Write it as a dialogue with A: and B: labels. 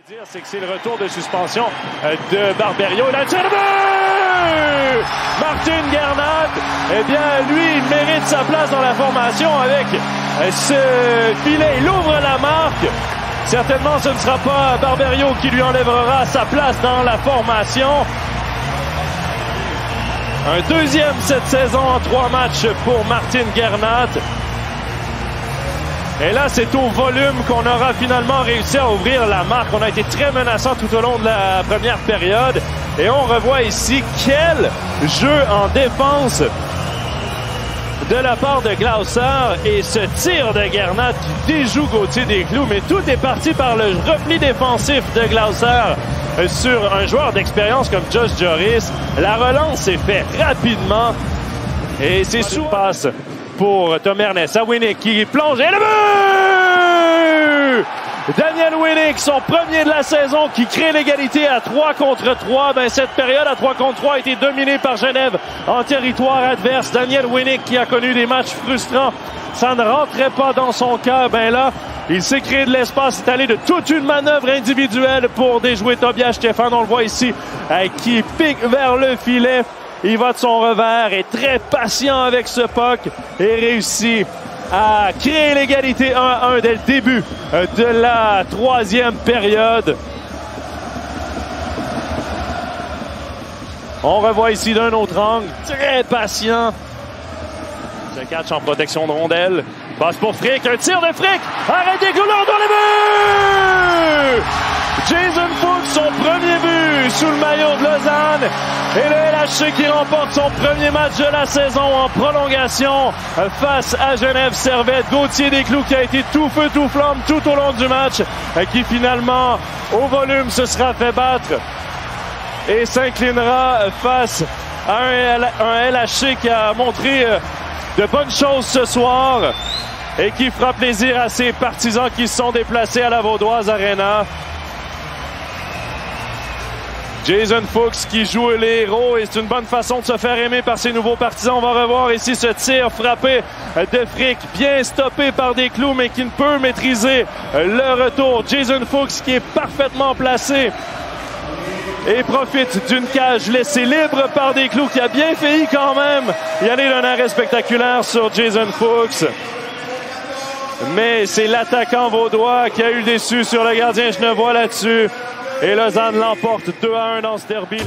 A: dire, c'est que c'est le retour de suspension de Barberio. La tire de but! Martin Gernat, eh bien, lui, il mérite sa place dans la formation avec ce filet. Il ouvre la marque. Certainement, ce ne sera pas Barberio qui lui enlèvera sa place dans la formation. Un deuxième cette saison en 3 matchs pour Martin Gernat. Et là, c'est au volume qu'on aura finalement réussi à ouvrir la marque. On a été très menaçant tout au long de la première période. Et on revoit ici quel jeu en défense de la part de Glauser. Et ce tir de Gernat qui déjoue Gauthier Desclous. Mais tout est parti par le repli défensif de Glauser sur un joueur d'expérience comme Josh Joris. La relance s'est faite rapidement. Et c'est souvent passe pour Tom Ernest à Winnick qui plonge. Et le but! Daniel Winnick, son premier de la saison, qui crée l'égalité à 3 contre 3. Ben, cette période à 3 contre 3 a été dominée par Genève en territoire adverse. Daniel Winnick qui a connu des matchs frustrants. Ça ne rentrait pas dans son cœur. Ben là, il s'est créé de l'espace. C'est allé de toute une manœuvre individuelle pour déjouer Tobias Stephan. On le voit ici, qui pique vers le filet. Il va de son revers, est très patient avec ce puck et réussit à créer l'égalité 1-1 dès le début de la 3e période. On revoit ici d'un autre angle, très patient. Ce catch en protection de rondelle. Passe pour Frick, un tir de Frick. Arrête des couleurs dans le but! Jason Fuchs, son premier but sous le maillot de Lausanne. Et le LHC qui remporte son premier match de la saison en prolongation face à Genève Servette. Gauthier Desclous qui a été tout feu, tout flamme tout au long du match, qui finalement, au volume, se sera fait battre et s'inclinera face à un LHC qui a montré de bonnes choses ce soir et qui fera plaisir à ses partisans qui se sont déplacés à la Vaudoise Arena. Jason Fuchs qui joue les héros et c'est une bonne façon de se faire aimer par ses nouveaux partisans. On va revoir ici ce tir frappé de Frick, bien stoppé par Desclous, mais qui ne peut maîtriser le retour. Jason Fuchs qui est parfaitement placé et profite d'une cage laissée libre par Desclous qui a bien failli quand même y aller d'un arrêt spectaculaire sur Jason Fuchs. Mais c'est l'attaquant vaudois qui a eu le déçu sur le gardien genevois là-dessus. Et Lausanne l'emporte 2-1 dans ce derby.